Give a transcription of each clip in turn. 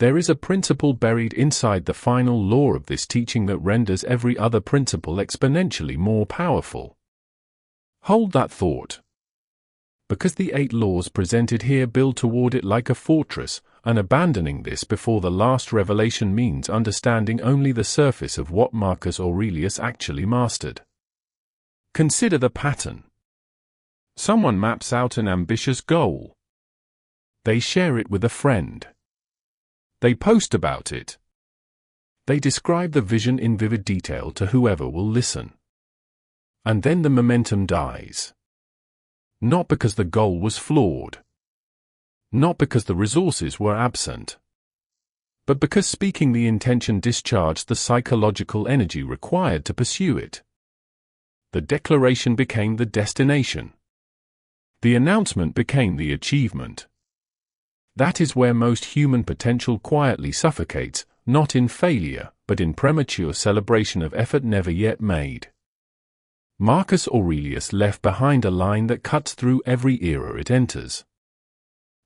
There is a principle buried inside the final law of this teaching that renders every other principle exponentially more powerful. Hold that thought. Because the 8 laws presented here build toward it like a fortress, and abandoning this before the last revelation means understanding only the surface of what Marcus Aurelius actually mastered. Consider the pattern. Someone maps out an ambitious goal. They share it with a friend. They post about it. They describe the vision in vivid detail to whoever will listen. And then the momentum dies. Not because the goal was flawed. Not because the resources were absent. But because speaking the intention discharged the psychological energy required to pursue it. The declaration became the destination. The announcement became the achievement. That is where most human potential quietly suffocates, not in failure, but in premature celebration of effort never yet made. Marcus Aurelius left behind a line that cuts through every era it enters.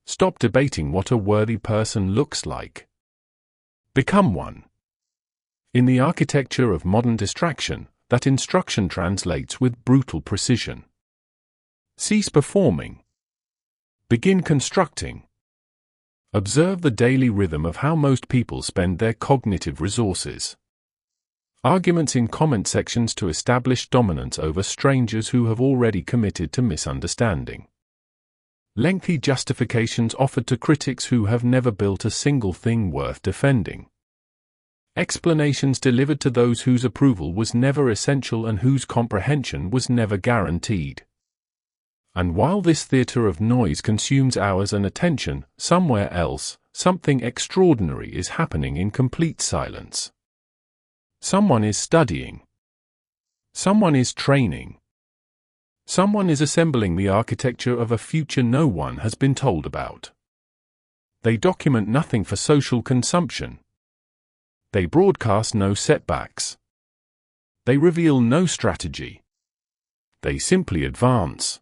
Stop debating what a worthy person looks like. Become one. In the architecture of modern distraction, that instruction translates with brutal precision. Cease performing. Begin constructing. Observe the daily rhythm of how most people spend their cognitive resources. Arguments in comment sections to establish dominance over strangers who have already committed to misunderstanding. Lengthy justifications offered to critics who have never built a single thing worth defending. Explanations delivered to those whose approval was never essential and whose comprehension was never guaranteed. And while this theater of noise consumes hours and attention, somewhere else, something extraordinary is happening in complete silence. Someone is studying. Someone is training. Someone is assembling the architecture of a future no one has been told about. They document nothing for social consumption. They broadcast no setbacks. They reveal no strategy. They simply advance.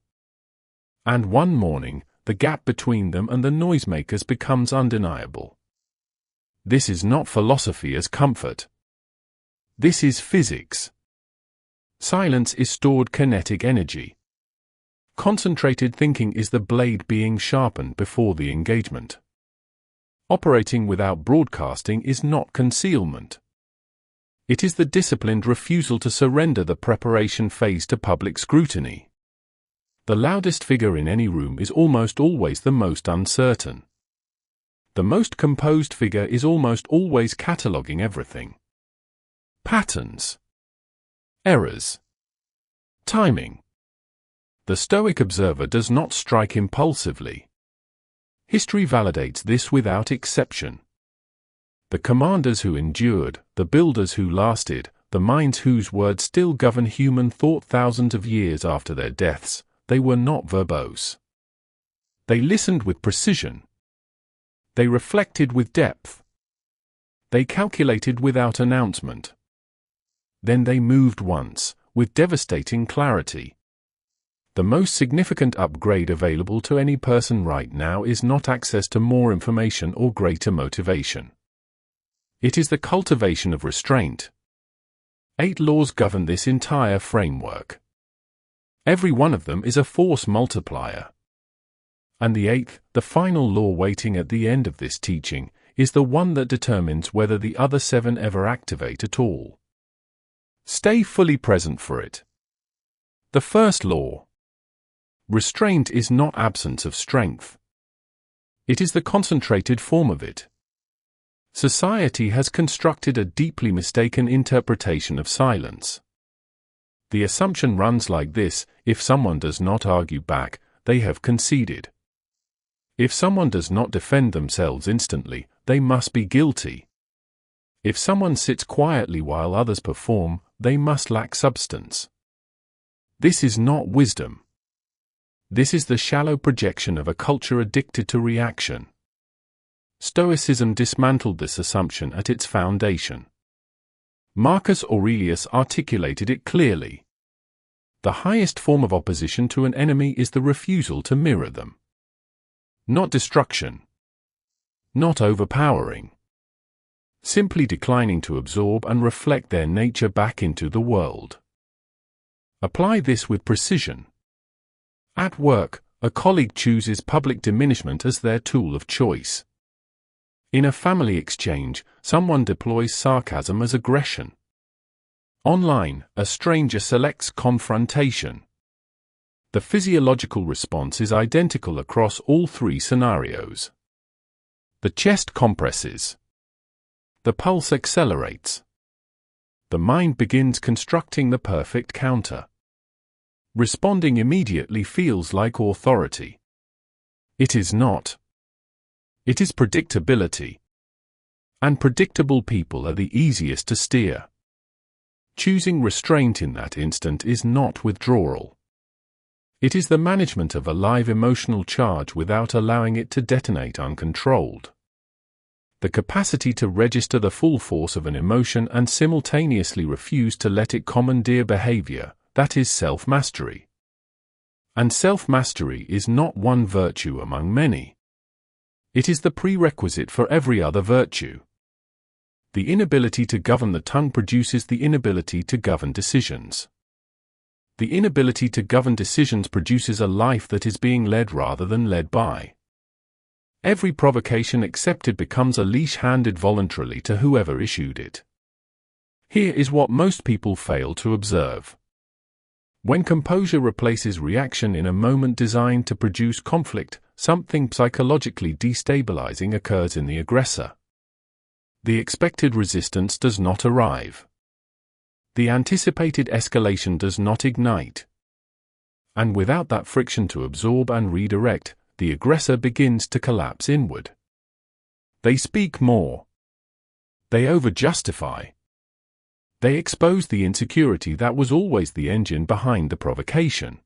And one morning, the gap between them and the noisemakers becomes undeniable. This is not philosophy as comfort. This is physics. Silence is stored kinetic energy. Concentrated thinking is the blade being sharpened before the engagement. Operating without broadcasting is not concealment. It is the disciplined refusal to surrender the preparation phase to public scrutiny. The loudest figure in any room is almost always the most uncertain. The most composed figure is almost always cataloguing everything. Patterns. Errors. Timing. The Stoic observer does not strike impulsively. History validates this without exception. The commanders who endured, the builders who lasted, the minds whose words still govern human thought thousands of years after their deaths, they were not verbose. They listened with precision. They reflected with depth. They calculated without announcement. Then they moved once, with devastating clarity. The most significant upgrade available to any person right now is not access to more information or greater motivation. It is the cultivation of restraint. 8 laws govern this entire framework. Every one of them is a force multiplier. And the 8th, the final law waiting at the end of this teaching, is the one that determines whether the other 7 ever activate at all. Stay fully present for it. The first law. Restraint is not absence of strength. It is the concentrated form of it. Society has constructed a deeply mistaken interpretation of silence. The assumption runs like this: if someone does not argue back, they have conceded. If someone does not defend themselves instantly, they must be guilty. If someone sits quietly while others perform, they must lack substance. This is not wisdom. This is the shallow projection of a culture addicted to reaction. Stoicism dismantled this assumption at its foundation. Marcus Aurelius articulated it clearly. The highest form of opposition to an enemy is the refusal to mirror them. Not destruction. Not overpowering. simply declining to absorb and reflect their nature back into the world. Apply this with precision. At work, a colleague chooses public diminishment as their tool of choice. In a family exchange, someone deploys sarcasm as aggression. Online, a stranger selects confrontation. The physiological response is identical across all three scenarios. The chest compresses. The pulse accelerates. The mind begins constructing the perfect counter. Responding immediately feels like authority. It is not. It is predictability. And predictable people are the easiest to steer. Choosing restraint in that instant is not withdrawal. It is the management of a live emotional charge without allowing it to detonate uncontrolled. The capacity to register the full force of an emotion and simultaneously refuse to let it commandeer behavior, that is self-mastery. And self-mastery is not one virtue among many. It is the prerequisite for every other virtue. The inability to govern the tongue produces the inability to govern decisions. The inability to govern decisions produces a life that is being led rather than led by. Every provocation accepted becomes a leash handed voluntarily to whoever issued it. Here is what most people fail to observe. When composure replaces reaction in a moment designed to produce conflict, something psychologically destabilizing occurs in the aggressor. The expected resistance does not arrive. The anticipated escalation does not ignite. And without that friction to absorb and redirect, the aggressor begins to collapse inward. They speak more. They over-justify. They expose the insecurity that was always the engine behind the provocation.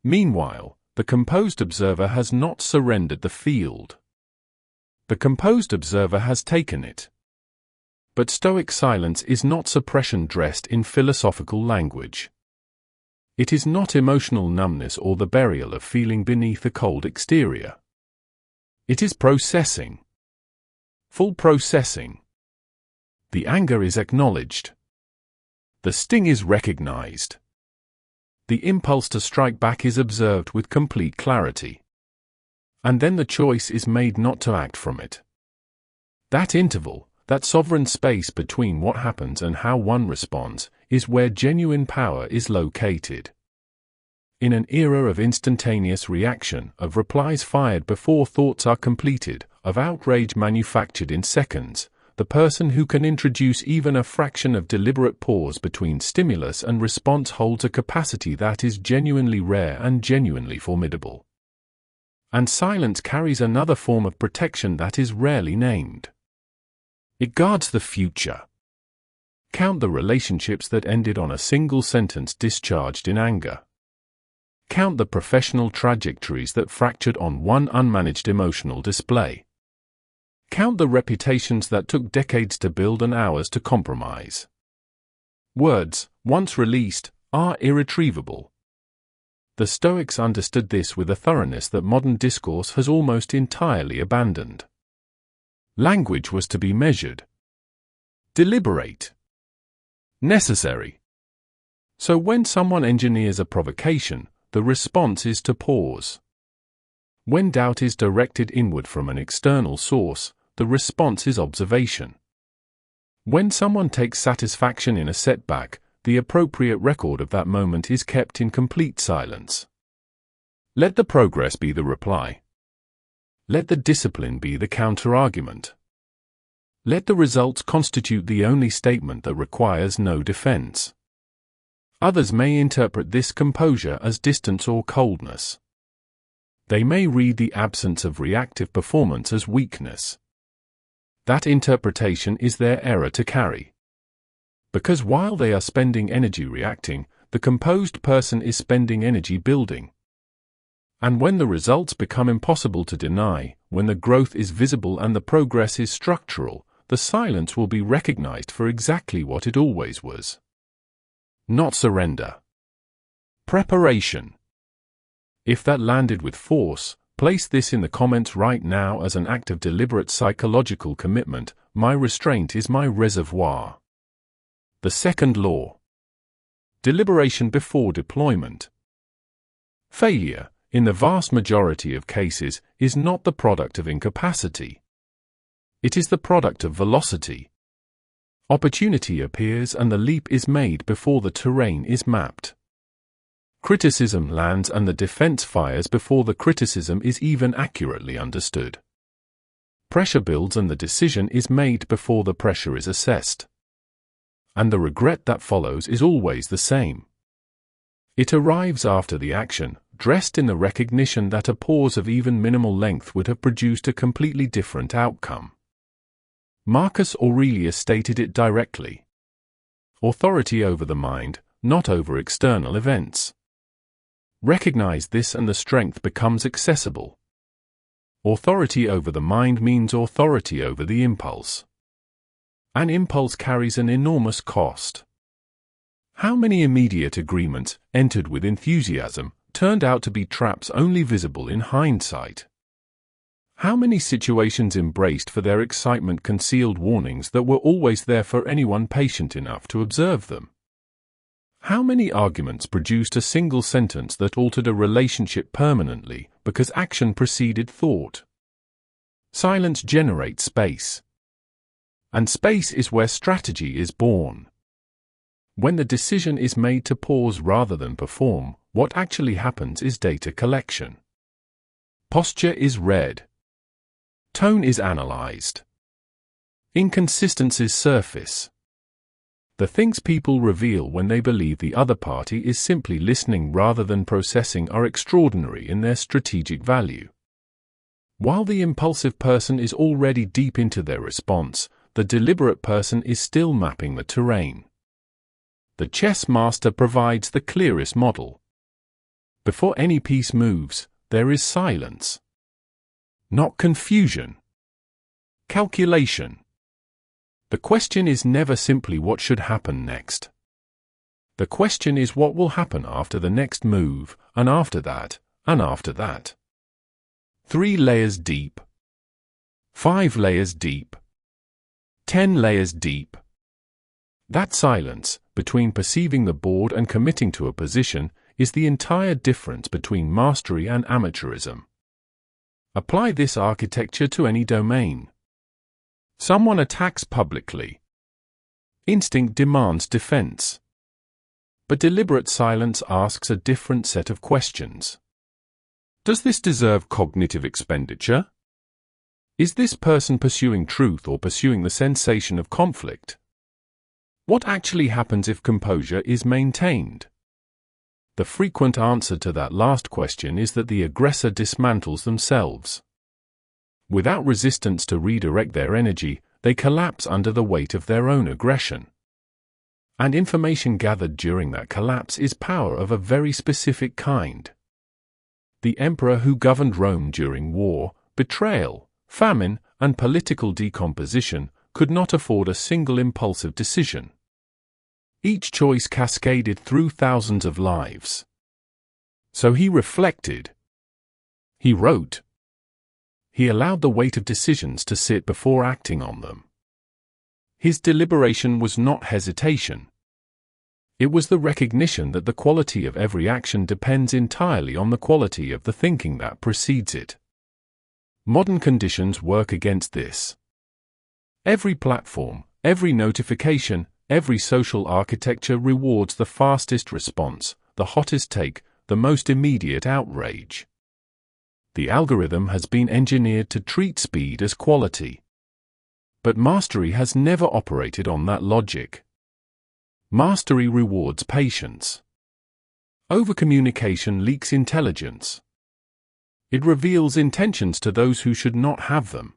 Meanwhile, the composed observer has not surrendered the field. The composed observer has taken it. But Stoic silence is not suppression dressed in philosophical language. It is not emotional numbness or the burial of feeling beneath a cold exterior. It is processing. Full processing. The anger is acknowledged. The sting is recognized. The impulse to strike back is observed with complete clarity. And then the choice is made not to act from it. That interval, that sovereign space between what happens and how one responds, is where genuine power is located. In an era of instantaneous reaction, of replies fired before thoughts are completed, of outrage manufactured in seconds, the person who can introduce even a fraction of deliberate pause between stimulus and response holds a capacity that is genuinely rare and genuinely formidable. And silence carries another form of protection that is rarely named. It guards the future. Count the relationships that ended on a single sentence discharged in anger. Count the professional trajectories that fractured on one unmanaged emotional display. Count the reputations that took decades to build and hours to compromise. Words, once released, are irretrievable. The Stoics understood this with a thoroughness that modern discourse has almost entirely abandoned. Language was to be measured, deliberate, necessary. So when someone engineers a provocation, the response is to pause. When doubt is directed inward from an external source, the response is observation. When someone takes satisfaction in a setback, the appropriate record of that moment is kept in complete silence. Let the progress be the reply. Let the discipline be the counter-argument. Let the results constitute the only statement that requires no defense. Others may interpret this composure as distance or coldness. They may read the absence of reactive performance as weakness. That interpretation is their error to carry. Because while they are spending energy reacting, the composed person is spending energy building. And when the results become impossible to deny, when the growth is visible and the progress is structural, the silence will be recognized for exactly what it always was. Not surrender. Preparation. If that landed with force, Place this in the comments right now as an act of deliberate psychological commitment. My restraint is my reservoir. The second law. Deliberation before deployment. Failure, in the vast majority of cases, is not the product of incapacity. It is the product of velocity. Opportunity appears and the leap is made before the terrain is mapped. Criticism lands and the defense fires before the criticism is even accurately understood. Pressure builds and the decision is made before the pressure is assessed. And the regret that follows is always the same. It arrives after the action, dressed in the recognition that a pause of even minimal length would have produced a completely different outcome. Marcus Aurelius stated it directly. Authority over the mind, not over external events. Recognize this and the strength becomes accessible. Authority over the mind means authority over the impulse. An impulse carries an enormous cost. How many immediate agreements, entered with enthusiasm, turned out to be traps only visible in hindsight? How many situations embraced for their excitement concealed warnings that were always there for anyone patient enough to observe them? How many arguments produced a single sentence that altered a relationship permanently because action preceded thought? Silence generates space. And space is where strategy is born. When the decision is made to pause rather than perform, what actually happens is data collection. Posture is read. Tone is analyzed. Inconsistencies surface. The things people reveal when they believe the other party is simply listening rather than processing are extraordinary in their strategic value. While the impulsive person is already deep into their response, the deliberate person is still mapping the terrain. The chess master provides the clearest model. Before any piece moves, there is silence. Not confusion. Calculation. The question is never simply what should happen next. The question is what will happen after the next move, and after that, and after that. 3 layers deep. 5 layers deep. 10 layers deep. That silence, between perceiving the board and committing to a position, is the entire difference between mastery and amateurism. Apply this architecture to any domain. Someone attacks publicly. Instinct demands defense. But deliberate silence asks a different set of questions. Does this deserve cognitive expenditure? Is this person pursuing truth or pursuing the sensation of conflict? What actually happens if composure is maintained? The frequent answer to that last question is that the aggressor dismantles themselves. Without resistance to redirect their energy, they collapse under the weight of their own aggression. And information gathered during that collapse is power of a very specific kind. The emperor who governed Rome during war, betrayal, famine, and political decomposition could not afford a single impulsive decision. Each choice cascaded through thousands of lives. So he reflected. He wrote. He allowed the weight of decisions to sit before acting on them. His deliberation was not hesitation. It was the recognition that the quality of every action depends entirely on the quality of the thinking that precedes it. Modern conditions work against this. Every platform, every notification, every social architecture rewards the fastest response, the hottest take, the most immediate outrage. The algorithm has been engineered to treat speed as quality. But mastery has never operated on that logic. Mastery rewards patience. Overcommunication leaks intelligence. It reveals intentions to those who should not have them.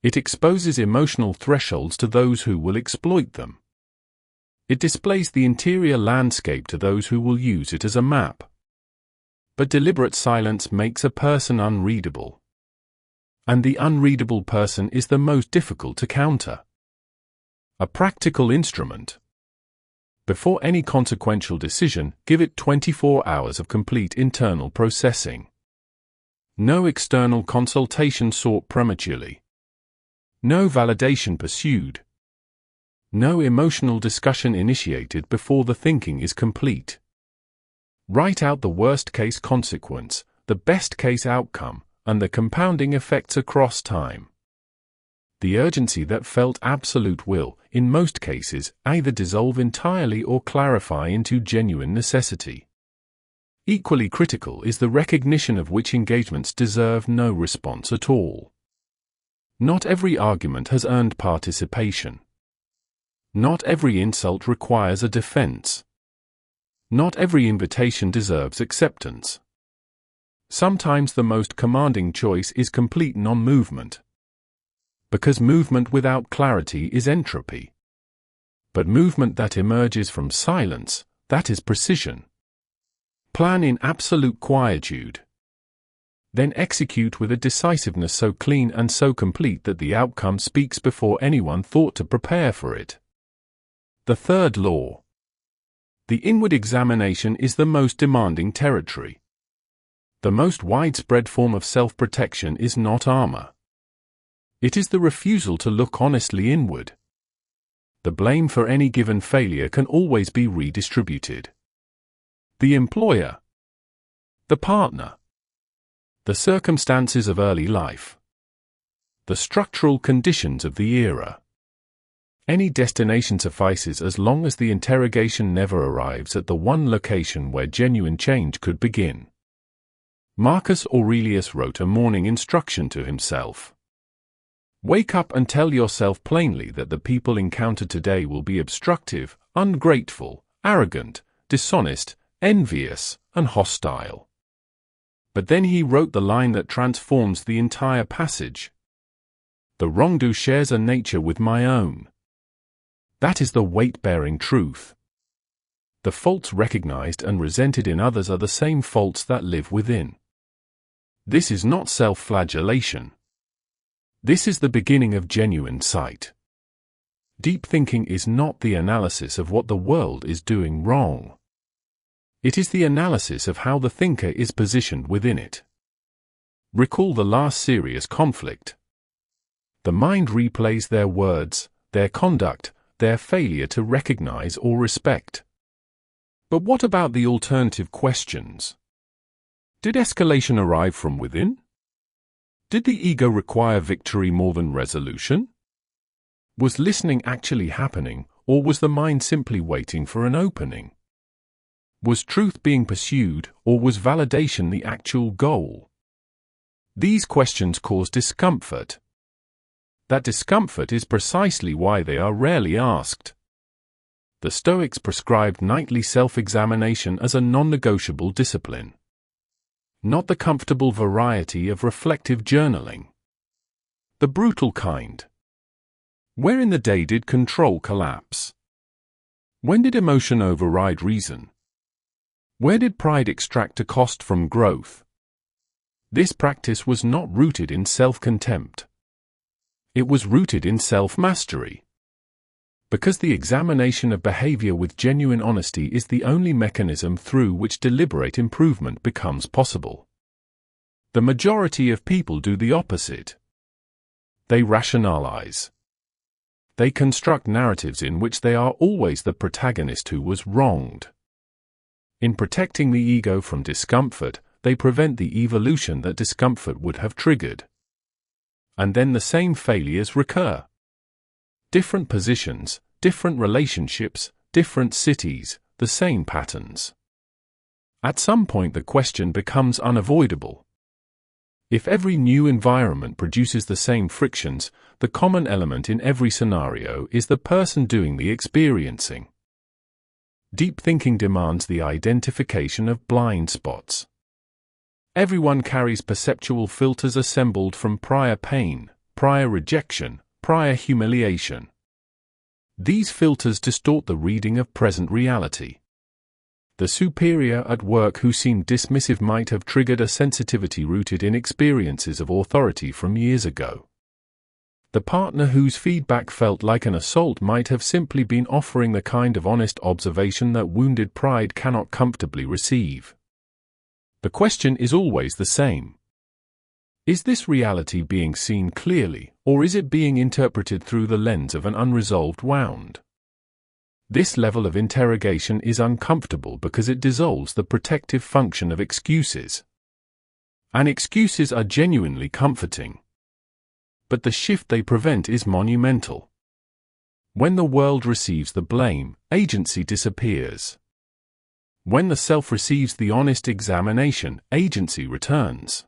It exposes emotional thresholds to those who will exploit them. It displays the interior landscape to those who will use it as a map. But deliberate silence makes a person unreadable. And the unreadable person is the most difficult to counter. A practical instrument. Before any consequential decision, give it 24 hours of complete internal processing. No external consultation sought prematurely. No validation pursued. No emotional discussion initiated before the thinking is complete. Write out the worst-case consequence, the best-case outcome, and the compounding effects across time. The urgency that felt absolute will, in most cases, either dissolve entirely or clarify into genuine necessity. Equally critical is the recognition of which engagements deserve no response at all. Not every argument has earned participation. Not every insult requires a defense. Not every invitation deserves acceptance. Sometimes the most commanding choice is complete non-movement. Because movement without clarity is entropy. But movement that emerges from silence, that is precision. Plan in absolute quietude. Then execute with a decisiveness so clean and so complete that the outcome speaks before anyone thought to prepare for it. The third law. The inward examination is the most demanding territory. The most widespread form of self-protection is not armor. It is the refusal to look honestly inward. The blame for any given failure can always be redistributed. The employer, the partner, the circumstances of early life, the structural conditions of the era. Any destination suffices as long as the interrogation never arrives at the one location where genuine change could begin. Marcus Aurelius wrote a morning instruction to himself. Wake up and tell yourself plainly that the people encountered today will be obstructive, ungrateful, arrogant, dishonest, envious, and hostile. But then he wrote the line that transforms the entire passage. The wrongdoer shares a nature with my own. That is the weight-bearing truth. The faults recognized and resented in others are the same faults that live within. This is not self-flagellation. This is the beginning of genuine sight. Deep thinking is not the analysis of what the world is doing wrong. It is the analysis of how the thinker is positioned within it. Recall the last serious conflict. The mind replays their words, their conduct, their failure to recognize or respect. But what about the alternative questions? Did escalation arrive from within? Did the ego require victory more than resolution? Was listening actually happening, or was the mind simply waiting for an opening? Was truth being pursued, or was validation the actual goal? These questions cause discomfort. That discomfort is precisely why they are rarely asked. The Stoics prescribed nightly self-examination as a non-negotiable discipline. Not the comfortable variety of reflective journaling. The brutal kind. Where in the day did control collapse? When did emotion override reason? Where did pride extract a cost from growth? This practice was not rooted in self-contempt. It was rooted in self-mastery. Because the examination of behavior with genuine honesty is the only mechanism through which deliberate improvement becomes possible. The majority of people do the opposite. They rationalize. They construct narratives in which they are always the protagonist who was wronged. In protecting the ego from discomfort, they prevent the evolution that discomfort would have triggered. And then the same failures recur. Different positions, different relationships, different cities, the same patterns. At some point the question becomes unavoidable. If every new environment produces the same frictions, the common element in every scenario is the person doing the experiencing. Deep thinking demands the identification of blind spots. Everyone carries perceptual filters assembled from prior pain, prior rejection, prior humiliation. These filters distort the reading of present reality. The superior at work who seemed dismissive might have triggered a sensitivity rooted in experiences of authority from years ago. The partner whose feedback felt like an assault might have simply been offering the kind of honest observation that wounded pride cannot comfortably receive. The question is always the same. Is this reality being seen clearly, or is it being interpreted through the lens of an unresolved wound? This level of interrogation is uncomfortable because it dissolves the protective function of excuses. And excuses are genuinely comforting. But the shift they prevent is monumental. When the world receives the blame, agency disappears. When the self receives the honest examination, agency returns.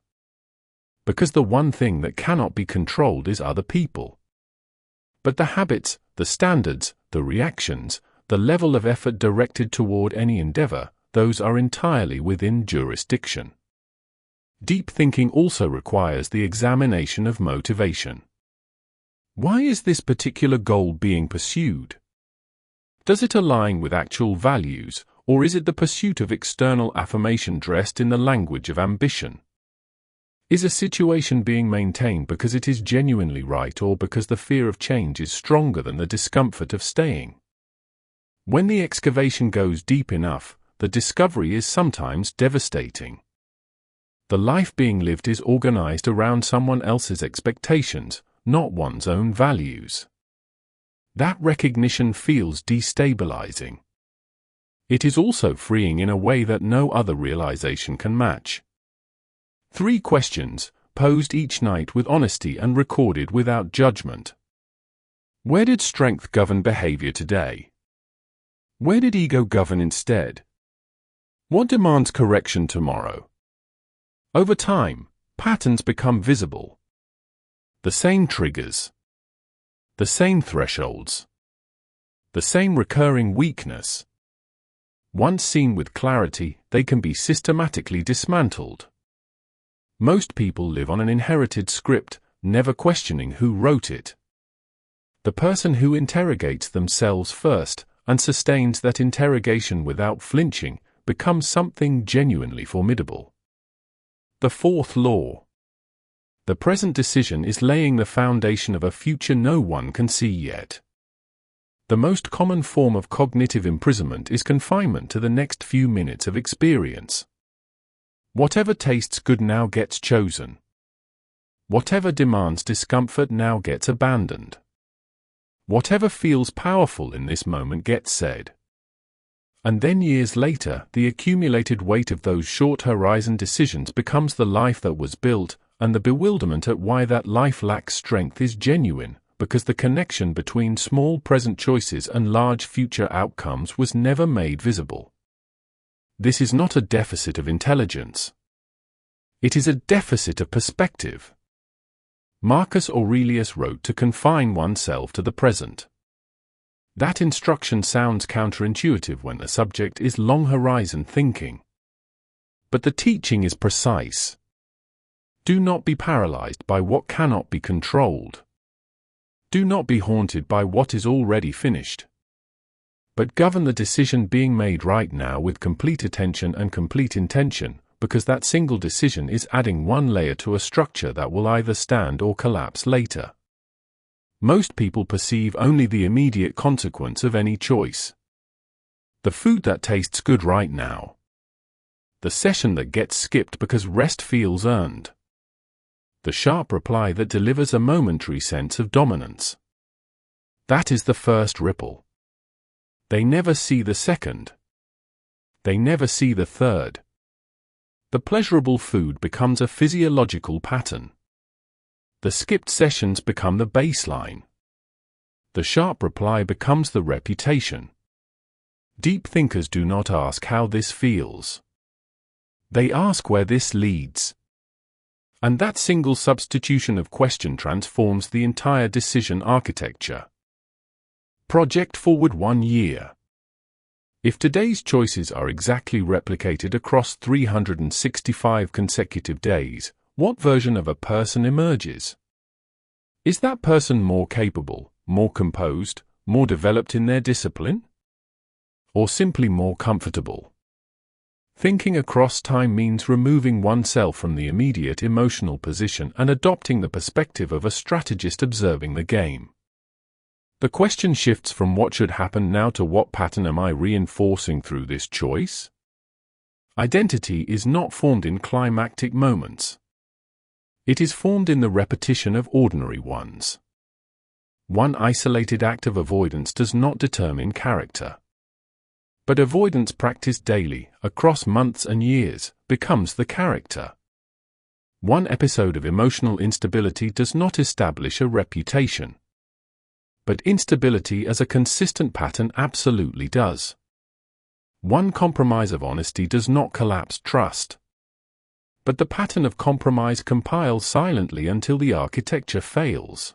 Because the one thing that cannot be controlled is other people. But the habits, the standards, the reactions, the level of effort directed toward any endeavor, those are entirely within jurisdiction. Deep thinking also requires the examination of motivation. Why is this particular goal being pursued? Does it align with actual values, or is it the pursuit of external affirmation dressed in the language of ambition? Is a situation being maintained because it is genuinely right or because the fear of change is stronger than the discomfort of staying? When the excavation goes deep enough, the discovery is sometimes devastating. The life being lived is organized around someone else's expectations, not one's own values. That recognition feels destabilizing. It is also freeing in a way that no other realization can match. 3 questions, posed each night with honesty and recorded without judgment. Where did strength govern behavior today? Where did ego govern instead? What demands correction tomorrow? Over time, patterns become visible. The same triggers. The same thresholds. The same recurring weakness. Once seen with clarity, they can be systematically dismantled. Most people live on an inherited script, never questioning who wrote it. The person who interrogates themselves first, and sustains that interrogation without flinching, becomes something genuinely formidable. The 4th law. The present decision is laying the foundation of a future no one can see yet. The most common form of cognitive imprisonment is confinement to the next few minutes of experience. Whatever tastes good now gets chosen. Whatever demands discomfort now gets abandoned. Whatever feels powerful in this moment gets said. And then years later, the accumulated weight of those short-horizon decisions becomes the life that was built, and the bewilderment at why that life lacks strength is genuine, because the connection between small present choices and large future outcomes was never made visible. This is not a deficit of intelligence. It is a deficit of perspective. Marcus Aurelius wrote to confine oneself to the present. That instruction sounds counterintuitive when the subject is long-horizon thinking. But the teaching is precise. Do not be paralyzed by what cannot be controlled. Do not be haunted by what is already finished. But govern the decision being made right now with complete attention and complete intention, because that single decision is adding one layer to a structure that will either stand or collapse later. Most people perceive only the immediate consequence of any choice. The food that tastes good right now. The session that gets skipped because rest feels earned. The sharp reply that delivers a momentary sense of dominance. That is the first ripple. They never see the second. They never see the third. The pleasurable food becomes a physiological pattern. The skipped sessions become the baseline. The sharp reply becomes the reputation. Deep thinkers do not ask how this feels. They ask where this leads. And that single substitution of question transforms the entire decision architecture. Project forward 1 year. If today's choices are exactly replicated across 365 consecutive days, what version of a person emerges? Is that person more capable, more composed, more developed in their discipline? Or simply more comfortable? Thinking across time means removing oneself from the immediate emotional position and adopting the perspective of a strategist observing the game. The question shifts from what should happen now to what pattern am I reinforcing through this choice? Identity is not formed in climactic moments. It is formed in the repetition of ordinary ones. One isolated act of avoidance does not determine character. But avoidance practiced daily, across months and years, becomes the character. One episode of emotional instability does not establish a reputation. But instability as a consistent pattern absolutely does. One compromise of honesty does not collapse trust. But the pattern of compromise compiles silently until the architecture fails.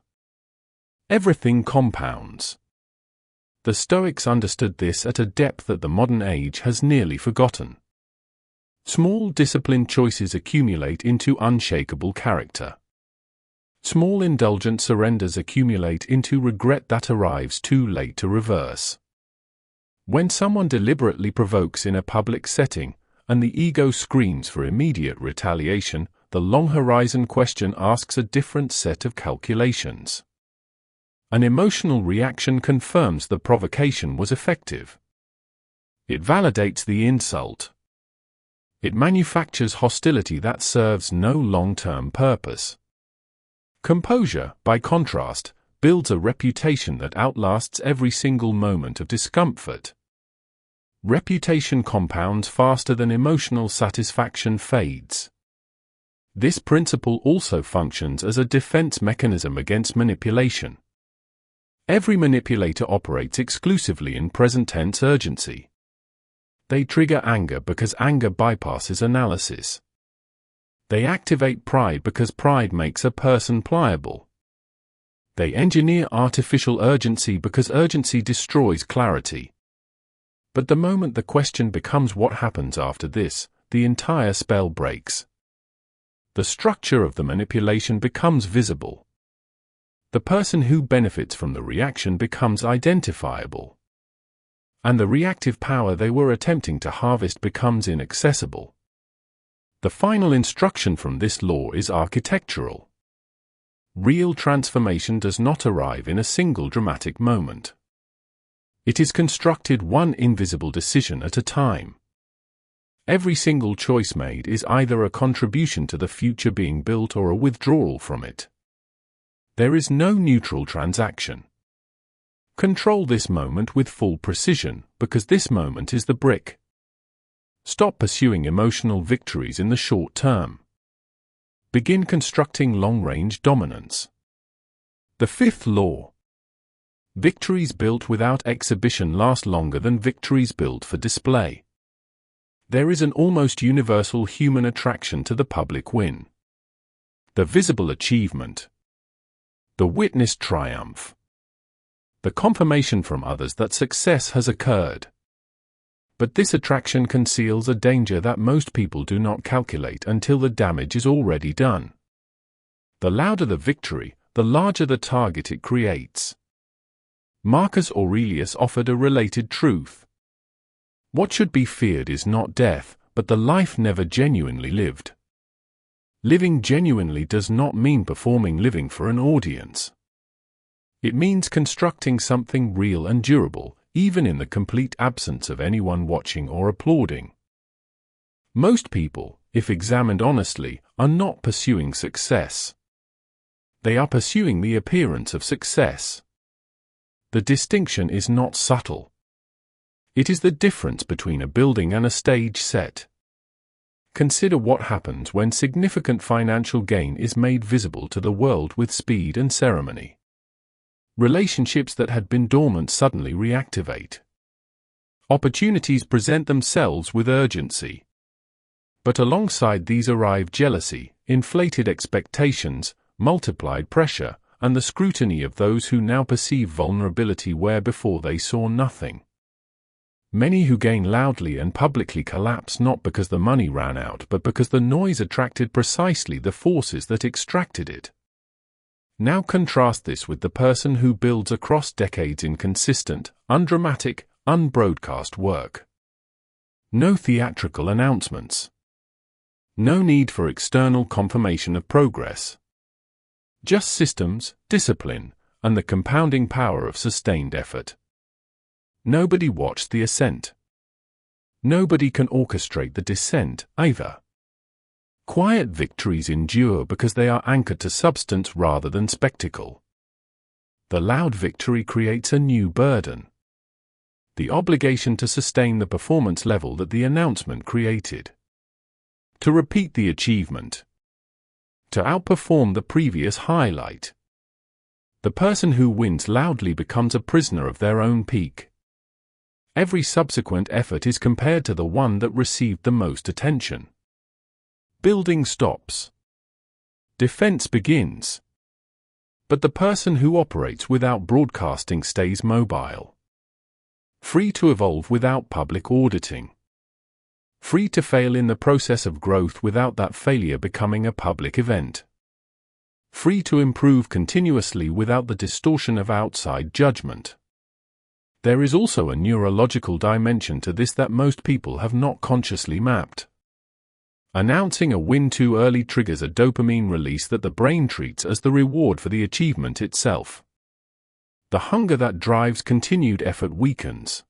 Everything compounds. The Stoics understood this at a depth that the modern age has nearly forgotten. Small disciplined choices accumulate into unshakable character. Small indulgent surrenders accumulate into regret that arrives too late to reverse. When someone deliberately provokes in a public setting, and the ego screams for immediate retaliation, the long horizon question asks a different set of calculations. An emotional reaction confirms the provocation was effective. It validates the insult. It manufactures hostility that serves no long-term purpose. Composure, by contrast, builds a reputation that outlasts every single moment of discomfort. Reputation compounds faster than emotional satisfaction fades. This principle also functions as a defense mechanism against manipulation. Every manipulator operates exclusively in present-tense urgency. They trigger anger because anger bypasses analysis. They activate pride because pride makes a person pliable. They engineer artificial urgency because urgency destroys clarity. But the moment the question becomes what happens after this, the entire spell breaks. The structure of the manipulation becomes visible. The person who benefits from the reaction becomes identifiable. And the reactive power they were attempting to harvest becomes inaccessible. The final instruction from this law is architectural. Real transformation does not arrive in a single dramatic moment. It is constructed one invisible decision at a time. Every single choice made is either a contribution to the future being built or a withdrawal from it. There is no neutral transaction. Control this moment with full precision, because this moment is the brick. Stop pursuing emotional victories in the short term. Begin constructing long-range dominance. The fifth law. Victories built without exhibition last longer than victories built for display. There is an almost universal human attraction to the public win. The visible achievement. The witnessed triumph. The confirmation from others that success has occurred. But this attraction conceals a danger that most people do not calculate until the damage is already done. The louder the victory, the larger the target it creates. Marcus Aurelius offered a related truth. What should be feared is not death, but the life never genuinely lived. Living genuinely does not mean performing living for an audience. It means constructing something real and durable, even in the complete absence of anyone watching or applauding. Most people, if examined honestly, are not pursuing success. They are pursuing the appearance of success. The distinction is not subtle. It is the difference between a building and a stage set. Consider what happens when significant financial gain is made visible to the world with speed and ceremony. Relationships that had been dormant suddenly reactivate. Opportunities present themselves with urgency. But alongside these arrive jealousy, inflated expectations, multiplied pressure, and the scrutiny of those who now perceive vulnerability where before they saw nothing. Many who gain loudly and publicly collapse not because the money ran out but because the noise attracted precisely the forces that extracted it. Now contrast this with the person who builds across decades in consistent, undramatic, unbroadcast work. No theatrical announcements. No need for external confirmation of progress. Just systems, discipline, and the compounding power of sustained effort. Nobody watched the ascent. Nobody can orchestrate the descent, either. Quiet victories endure because they are anchored to substance rather than spectacle. The loud victory creates a new burden: the obligation to sustain the performance level that the announcement created, to repeat the achievement, to outperform the previous highlight. The person who wins loudly becomes a prisoner of their own peak. Every subsequent effort is compared to the one that received the most attention. Building stops. Defense begins. But the person who operates without broadcasting stays mobile. Free to evolve without public auditing. Free to fail in the process of growth without that failure becoming a public event. Free to improve continuously without the distortion of outside judgment. There is also a neurological dimension to this that most people have not consciously mapped. Announcing a win too early triggers a dopamine release that the brain treats as the reward for the achievement itself. The hunger that drives continued effort weakens.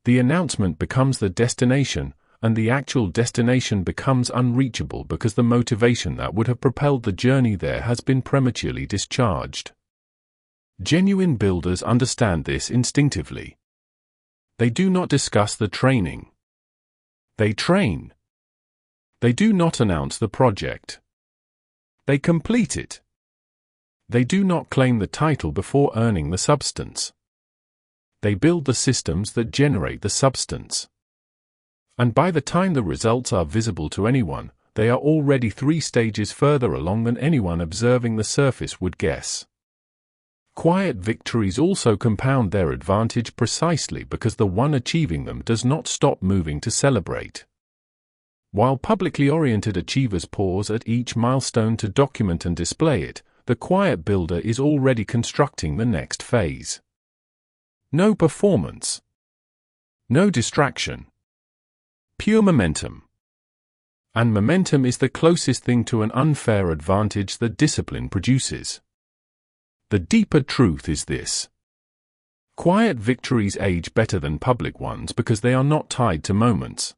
The announcement becomes the destination, and the actual destination becomes unreachable because the motivation that would have propelled the journey there has been prematurely discharged. Genuine builders understand this instinctively. They do not discuss the training. They train. They do not announce the project. They complete it. They do not claim the title before earning the substance. They build the systems that generate the substance. And by the time the results are visible to anyone, they are already 3 stages further along than anyone observing the surface would guess. Quiet victories also compound their advantage precisely because the one achieving them does not stop moving to celebrate. While publicly oriented achievers pause at each milestone to document and display it, the quiet builder is already constructing the next phase. No performance. No distraction. Pure momentum. And momentum is the closest thing to an unfair advantage that discipline produces. The deeper truth is this: quiet victories age better than public ones because they are not tied to moments.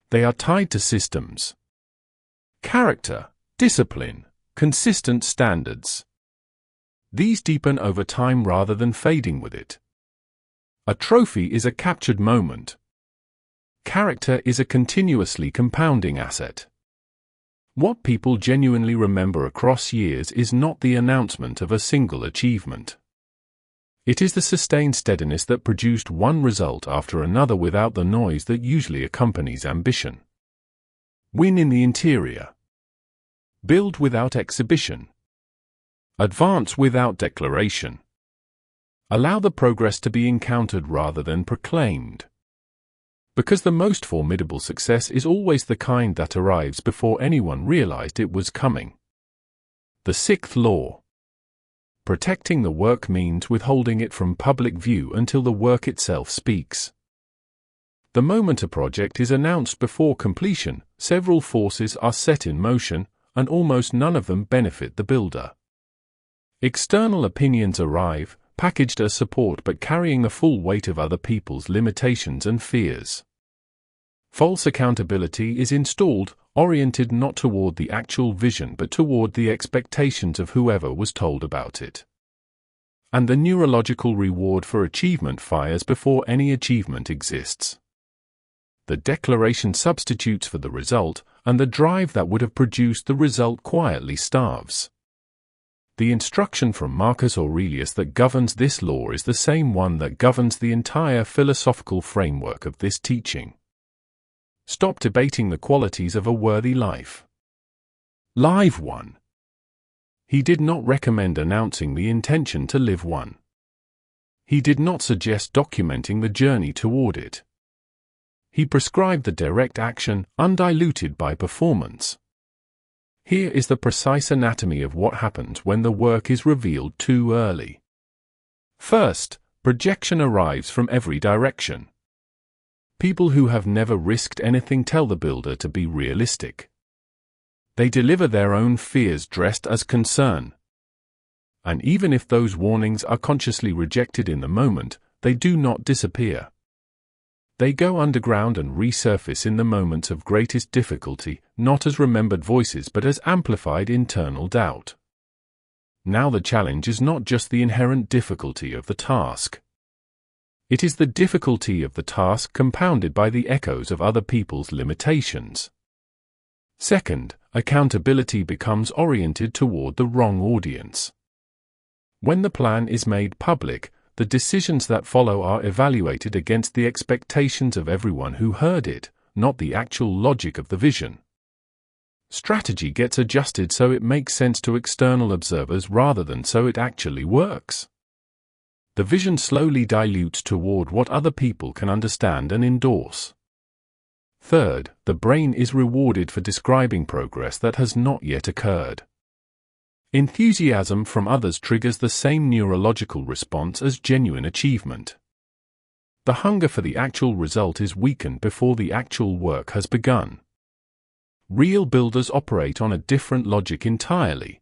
They are tied to systems. Character, discipline, consistent standards. These deepen over time rather than fading with it. A trophy is a captured moment. Character is a continuously compounding asset. What people genuinely remember across years is not the announcement of a single achievement. It is the sustained steadiness that produced one result after another without the noise that usually accompanies ambition. Win in the interior. Build without exhibition. Advance without declaration. Allow the progress to be encountered rather than proclaimed. Because the most formidable success is always the kind that arrives before anyone realized it was coming. The 6th law. Protecting the work means withholding it from public view until the work itself speaks. The moment a project is announced before completion, several forces are set in motion, and almost none of them benefit the builder. External opinions arrive, packaged as support but carrying the full weight of other people's limitations and fears. False accountability is installed, oriented not toward the actual vision but toward the expectations of whoever was told about it. And the neurological reward for achievement fires before any achievement exists. The declaration substitutes for the result, and the drive that would have produced the result quietly starves. The instruction from Marcus Aurelius that governs this law is the same one that governs the entire philosophical framework of this teaching. Stop debating the qualities of a worthy life. Live one. He did not recommend announcing the intention to live one. He did not suggest documenting the journey toward it. He prescribed the direct action, undiluted by performance. Here is the precise anatomy of what happens when the work is revealed too early. First, projection arrives from every direction. People who have never risked anything tell the builder to be realistic. They deliver their own fears dressed as concern. And even if those warnings are consciously rejected in the moment, they do not disappear. They go underground and resurface in the moments of greatest difficulty, not as remembered voices but as amplified internal doubt. Now the challenge is not just the inherent difficulty of the task. It is the difficulty of the task compounded by the echoes of other people's limitations. Second, accountability becomes oriented toward the wrong audience. When the plan is made public, the decisions that follow are evaluated against the expectations of everyone who heard it, not the actual logic of the vision. Strategy gets adjusted so it makes sense to external observers rather than so it actually works. The vision slowly dilutes toward what other people can understand and endorse. Third, the brain is rewarded for describing progress that has not yet occurred. Enthusiasm from others triggers the same neurological response as genuine achievement. The hunger for the actual result is weakened before the actual work has begun. Real builders operate on a different logic entirely.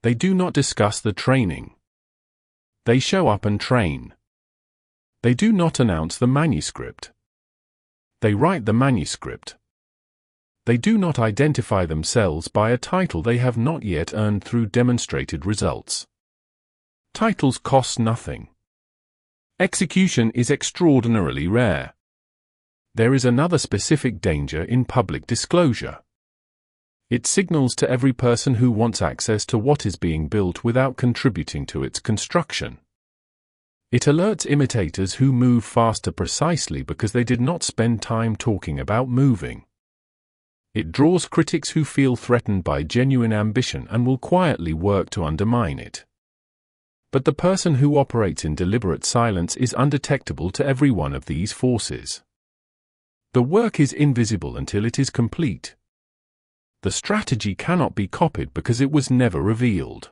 They do not discuss the training. They show up and train. They do not announce the manuscript. They write the manuscript. They do not identify themselves by a title they have not yet earned through demonstrated results. Titles cost nothing. Execution is extraordinarily rare. There is another specific danger in public disclosure. It signals to every person who wants access to what is being built without contributing to its construction. It alerts imitators who move faster precisely because they did not spend time talking about moving. It draws critics who feel threatened by genuine ambition and will quietly work to undermine it. But the person who operates in deliberate silence is undetectable to every one of these forces. The work is invisible until it is complete. The strategy cannot be copied because it was never revealed.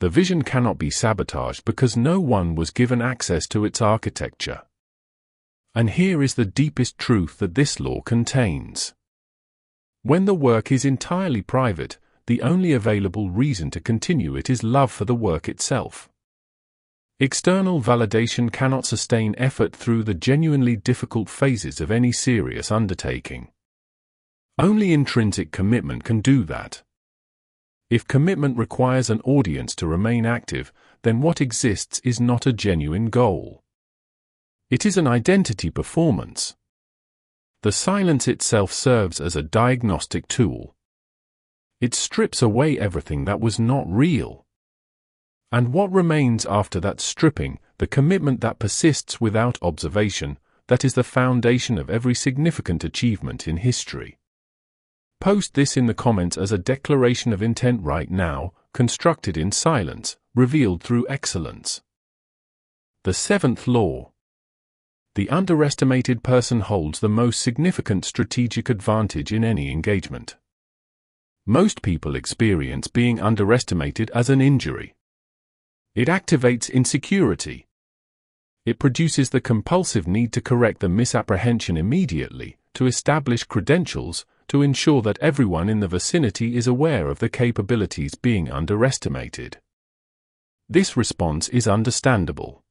The vision cannot be sabotaged because no one was given access to its architecture. And here is the deepest truth that this law contains. When the work is entirely private, the only available reason to continue it is love for the work itself. External validation cannot sustain effort through the genuinely difficult phases of any serious undertaking. Only intrinsic commitment can do that. If commitment requires an audience to remain active, then what exists is not a genuine goal. It is an identity performance. The silence itself serves as a diagnostic tool. It strips away everything that was not real. And what remains after that stripping, the commitment that persists without observation, that is the foundation of every significant achievement in history. Post this in the comments as a declaration of intent right now, constructed in silence, revealed through excellence. The seventh law. The underestimated person holds the most significant strategic advantage in any engagement. Most people experience being underestimated as an injury. It activates insecurity. It produces the compulsive need to correct the misapprehension immediately, to establish credentials, to ensure that everyone in the vicinity is aware of the capabilities being underestimated. This response is understandable.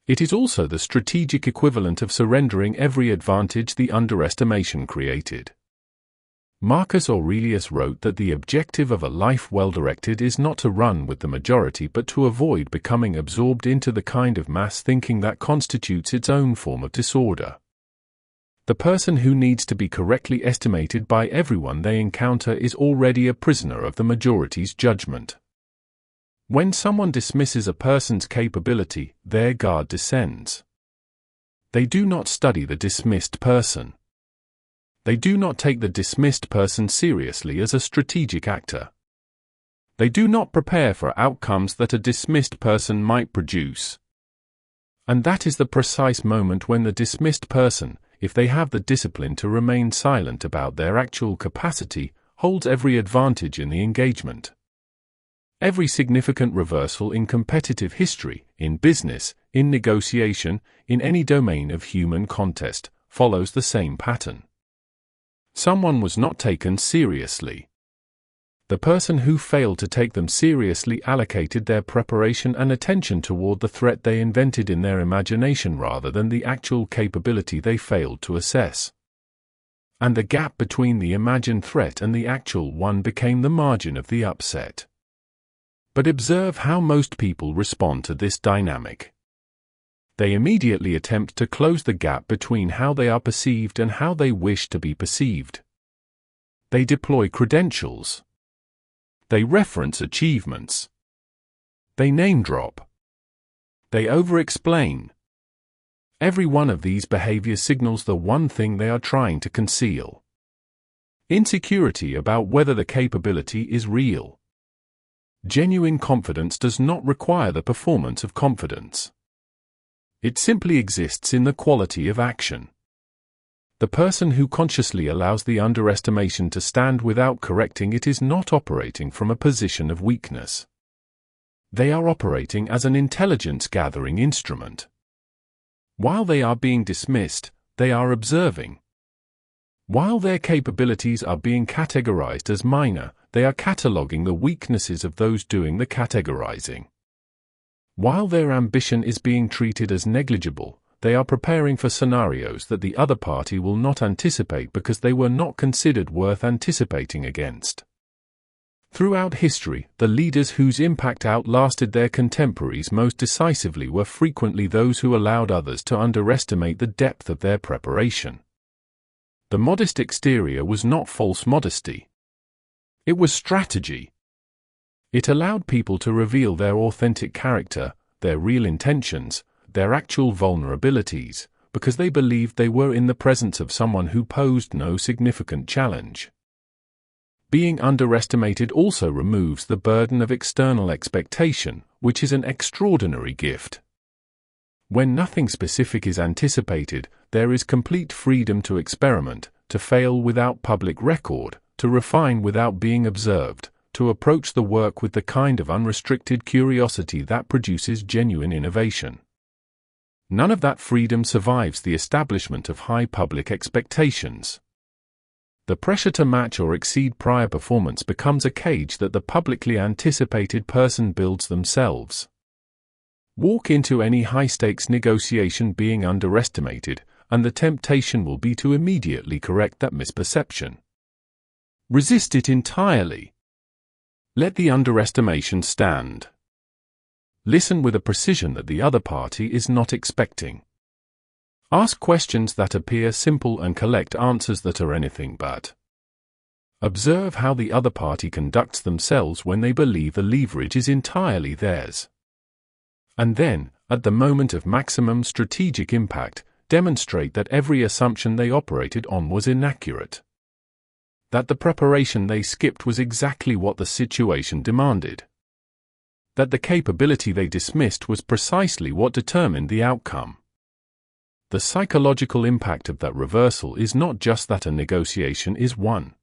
It is also the strategic equivalent of surrendering every advantage the underestimation created. Marcus Aurelius wrote that the objective of a life well-directed is not to run with the majority but to avoid becoming absorbed into the kind of mass thinking that constitutes its own form of disorder. The person who needs to be correctly estimated by everyone they encounter is already a prisoner of the majority's judgment. When someone dismisses a person's capability, their guard descends. They do not study the dismissed person. They do not take the dismissed person seriously as a strategic actor. They do not prepare for outcomes that a dismissed person might produce. And that is the precise moment when the dismissed person, if they have the discipline to remain silent about their actual capacity, holds every advantage in the engagement. Every significant reversal in competitive history, in business, in negotiation, in any domain of human contest, follows the same pattern. Someone was not taken seriously. The person who failed to take them seriously allocated their preparation and attention toward the threat they invented in their imagination rather than the actual capability they failed to assess. And the gap between the imagined threat and the actual one became the margin of the upset. But observe how most people respond to this dynamic. They immediately attempt to close the gap between how they are perceived and how they wish to be perceived. They deploy credentials. They reference achievements. They name-drop. They over-explain. Every one of these behaviors signals the one thing they are trying to conceal: insecurity about whether the capability is real. Genuine confidence does not require the performance of confidence. It simply exists in the quality of action. The person who consciously allows the underestimation to stand without correcting it is not operating from a position of weakness. They are operating as an intelligence-gathering instrument. While they are being dismissed, they are observing. While their capabilities are being categorized as minor, they are cataloging the weaknesses of those doing the categorizing. While their ambition is being treated as negligible, they are preparing for scenarios that the other party will not anticipate because they were not considered worth anticipating against. Throughout history, the leaders whose impact outlasted their contemporaries most decisively were frequently those who allowed others to underestimate the depth of their preparation. The modest exterior was not false modesty. It was strategy. It allowed people to reveal their authentic character, their real intentions, their actual vulnerabilities, because they believed they were in the presence of someone who posed no significant challenge. Being underestimated also removes the burden of external expectation, which is an extraordinary gift. When nothing specific is anticipated, there is complete freedom to experiment, to fail without public record, to refine without being observed, to approach the work with the kind of unrestricted curiosity that produces genuine innovation. None of that freedom survives the establishment of high public expectations. The pressure to match or exceed prior performance becomes a cage that the publicly anticipated person builds themselves. Walk into any high-stakes negotiation being underestimated, and the temptation will be to immediately correct that misperception. Resist it entirely. Let the underestimation stand. Listen with a precision that the other party is not expecting. Ask questions that appear simple and collect answers that are anything but. Observe how the other party conducts themselves when they believe the leverage is entirely theirs. And then, at the moment of maximum strategic impact, demonstrate that every assumption they operated on was inaccurate. That the preparation they skipped was exactly what the situation demanded. That the capability they dismissed was precisely what determined the outcome. The psychological impact of that reversal is not just that a negotiation is won.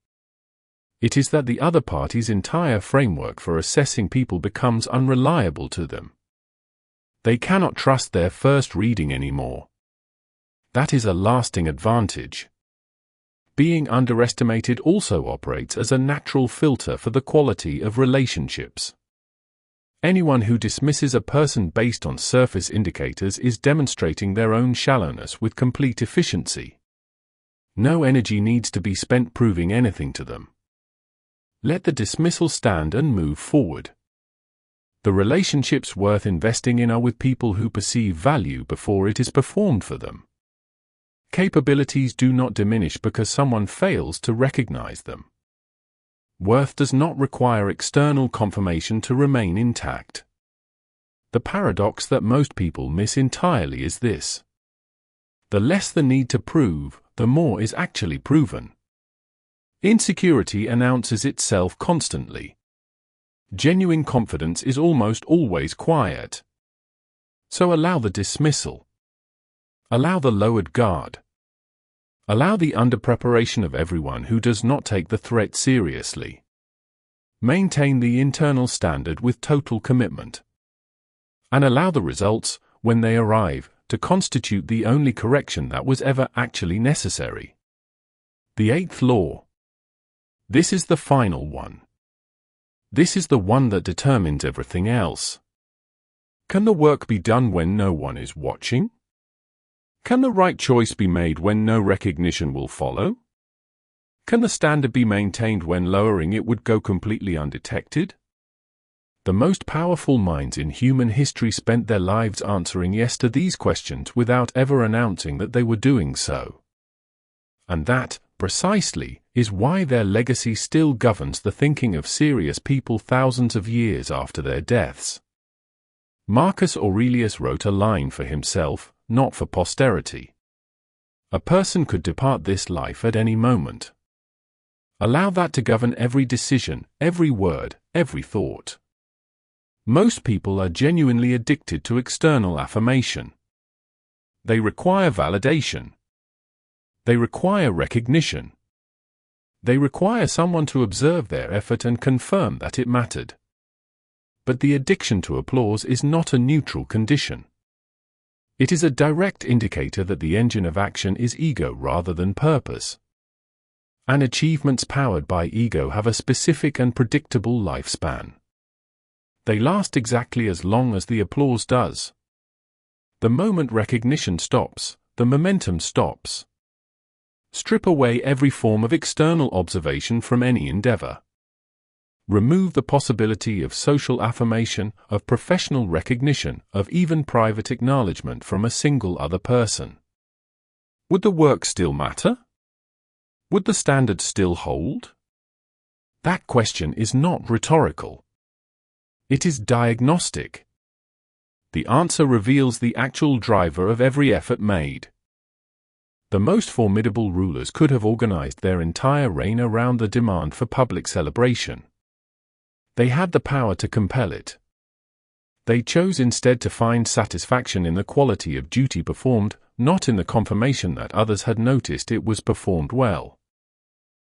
It is that the other party's entire framework for assessing people becomes unreliable to them. They cannot trust their first reading anymore. That is a lasting advantage. Being underestimated also operates as a natural filter for the quality of relationships. Anyone who dismisses a person based on surface indicators is demonstrating their own shallowness with complete efficiency. No energy needs to be spent proving anything to them. Let the dismissal stand and move forward. The relationships worth investing in are with people who perceive value before it is performed for them. Capabilities do not diminish because someone fails to recognize them. Worth does not require external confirmation to remain intact. The paradox that most people miss entirely is this: the less the need to prove, the more is actually proven. Insecurity announces itself constantly. Genuine confidence is almost always quiet. So allow the dismissal. Allow the lowered guard. Allow the underpreparation of everyone who does not take the threat seriously. Maintain the internal standard with total commitment. And allow the results, when they arrive, to constitute the only correction that was ever actually necessary. The eighth law. This is the final one. This is the one that determines everything else. Can the work be done when no one is watching? Can the right choice be made when no recognition will follow? Can the standard be maintained when lowering it would go completely undetected? The most powerful minds in human history spent their lives answering yes to these questions without ever announcing that they were doing so. And that, precisely, is why their legacy still governs the thinking of serious people thousands of years after their deaths. Marcus Aurelius wrote a line for himself, not for posterity. A person could depart this life at any moment. Allow that to govern every decision, every word, every thought. Most people are genuinely addicted to external affirmation. They require validation. They require recognition. They require someone to observe their effort and confirm that it mattered. But the addiction to applause is not a neutral condition. It is a direct indicator that the engine of action is ego rather than purpose. And achievements powered by ego have a specific and predictable lifespan. They last exactly as long as the applause does. The moment recognition stops, the momentum stops. Strip away every form of external observation from any endeavor. Remove the possibility of social affirmation, of professional recognition, of even private acknowledgement from a single other person. Would the work still matter? Would the standard still hold? That question is not rhetorical. It is diagnostic. The answer reveals the actual driver of every effort made. The most formidable rulers could have organized their entire reign around the demand for public celebration. They had the power to compel it. They chose instead to find satisfaction in the quality of duty performed, not in the confirmation that others had noticed it was performed well.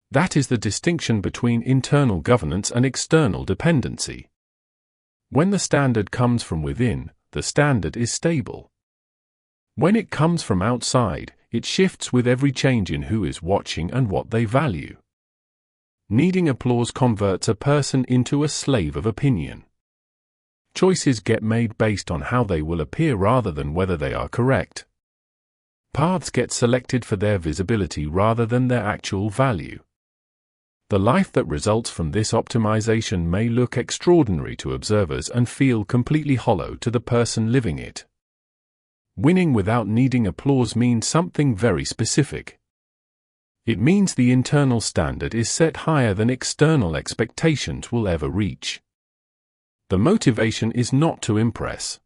That is the distinction between internal governance and external dependency. When the standard comes from within, the standard is stable. When it comes from outside, it shifts with every change in who is watching and what they value. Needing applause converts a person into a slave of opinion. Choices get made based on how they will appear rather than whether they are correct. Paths get selected for their visibility rather than their actual value. The life that results from this optimization may look extraordinary to observers and feel completely hollow to the person living it. Winning without needing applause means something very specific. It means the internal standard is set higher than external expectations will ever reach. The motivation is not to impress.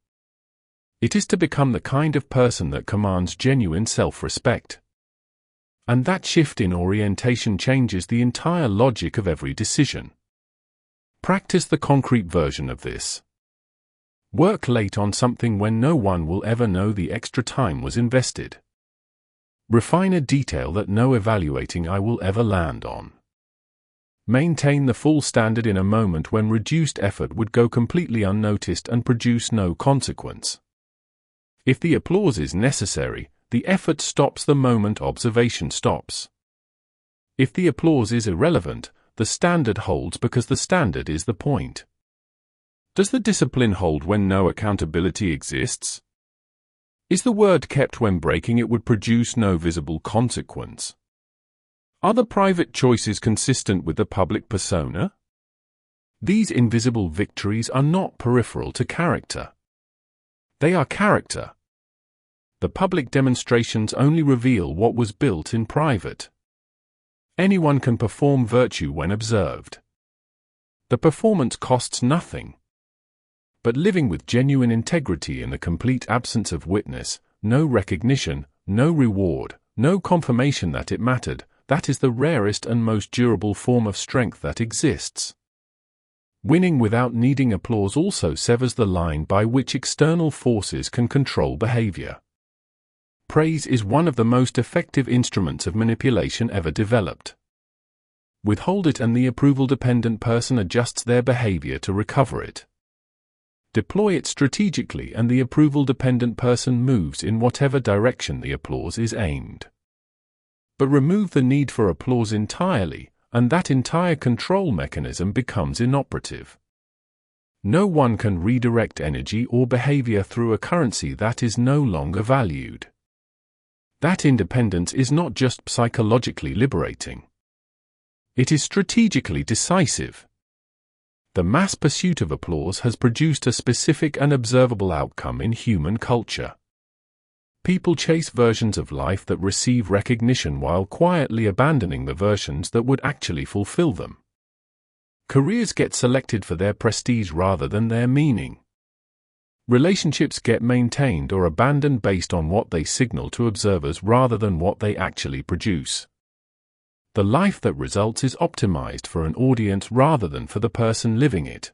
It is to become the kind of person that commands genuine self-respect. And that shift in orientation changes the entire logic of every decision. Practice the concrete version of this. Work late on something when no one will ever know the extra time was invested. Refine a detail that no evaluating eye will ever land on. Maintain the full standard in a moment when reduced effort would go completely unnoticed and produce no consequence. If the applause is necessary, the effort stops the moment observation stops. If the applause is irrelevant, the standard holds because the standard is the point. Does the discipline hold when no accountability exists? Is the word kept when breaking it would produce no visible consequence? Are the private choices consistent with the public persona? These invisible victories are not peripheral to character. They are character. The public demonstrations only reveal what was built in private. Anyone can perform virtue when observed. The performance costs nothing. But living with genuine integrity in the complete absence of witness, no recognition, no reward, no confirmation that it mattered, that is the rarest and most durable form of strength that exists. Winning without needing applause also severs the line by which external forces can control behavior. Praise is one of the most effective instruments of manipulation ever developed. Withhold it and the approval-dependent person adjusts their behavior to recover it. Deploy it strategically and the approval-dependent person moves in whatever direction the applause is aimed. But remove the need for applause entirely, and that entire control mechanism becomes inoperative. No one can redirect energy or behavior through a currency that is no longer valued. That independence is not just psychologically liberating. It is strategically decisive. The mass pursuit of applause has produced a specific and observable outcome in human culture. People chase versions of life that receive recognition while quietly abandoning the versions that would actually fulfill them. Careers get selected for their prestige rather than their meaning. Relationships get maintained or abandoned based on what they signal to observers rather than what they actually produce. The life that results is optimized for an audience rather than for the person living it.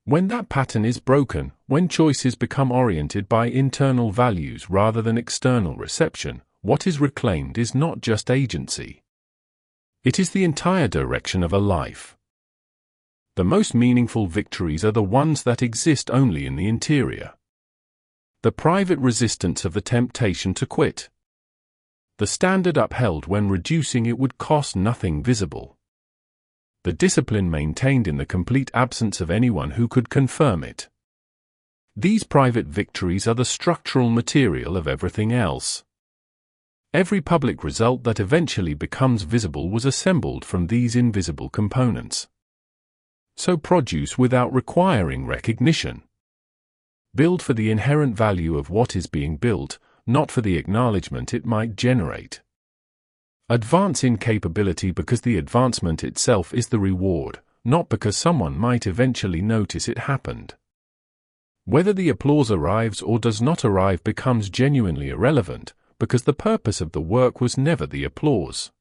When that pattern is broken, when choices become oriented by internal values rather than external reception, what is reclaimed is not just agency. It is the entire direction of a life. The most meaningful victories are the ones that exist only in the interior. The private resistance of the temptation to quit. The standard upheld when reducing it would cost nothing visible. The discipline maintained in the complete absence of anyone who could confirm it. These private victories are the structural material of everything else. Every public result that eventually becomes visible was assembled from these invisible components. So produce without requiring recognition. Build for the inherent value of what is being built, not for the acknowledgement it might generate. Advance in capability because the advancement itself is the reward, not because someone might eventually notice it happened. Whether the applause arrives or does not arrive becomes genuinely irrelevant, because the purpose of the work was never the applause.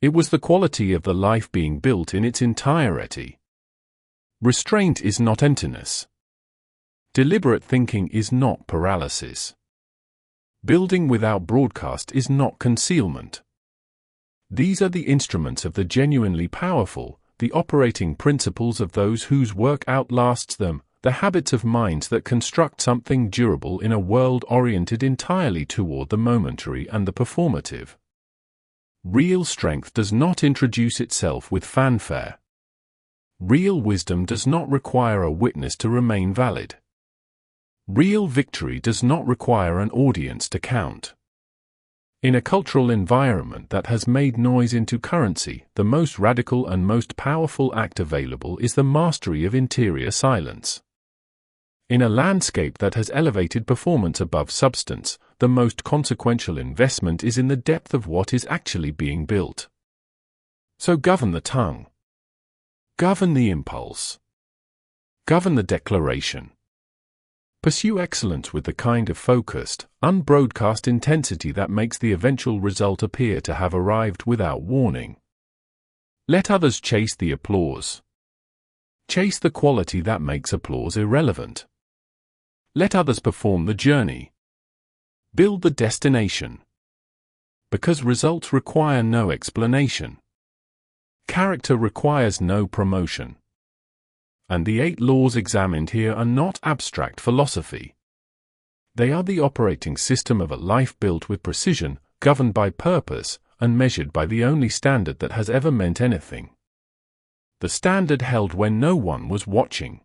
It was the quality of the life being built in its entirety. Restraint is not emptiness. Deliberate thinking is not paralysis. Building without broadcast is not concealment. These are the instruments of the genuinely powerful, the operating principles of those whose work outlasts them, the habits of minds that construct something durable in a world oriented entirely toward the momentary and the performative. Real strength does not introduce itself with fanfare. Real wisdom does not require a witness to remain valid. Real victory does not require an audience to count. In a cultural environment that has made noise into currency, the most radical and most powerful act available is the mastery of interior silence. In a landscape that has elevated performance above substance, the most consequential investment is in the depth of what is actually being built. So govern the tongue. Govern the impulse. Govern the declaration. Pursue excellence with the kind of focused, unbroadcast intensity that makes the eventual result appear to have arrived without warning. Let others chase the applause. Chase the quality that makes applause irrelevant. Let others perform the journey. Build the destination. Because results require no explanation. Character requires no promotion. And the 8 laws examined here are not abstract philosophy. They are the operating system of a life built with precision, governed by purpose, and measured by the only standard that has ever meant anything. The standard held when no one was watching.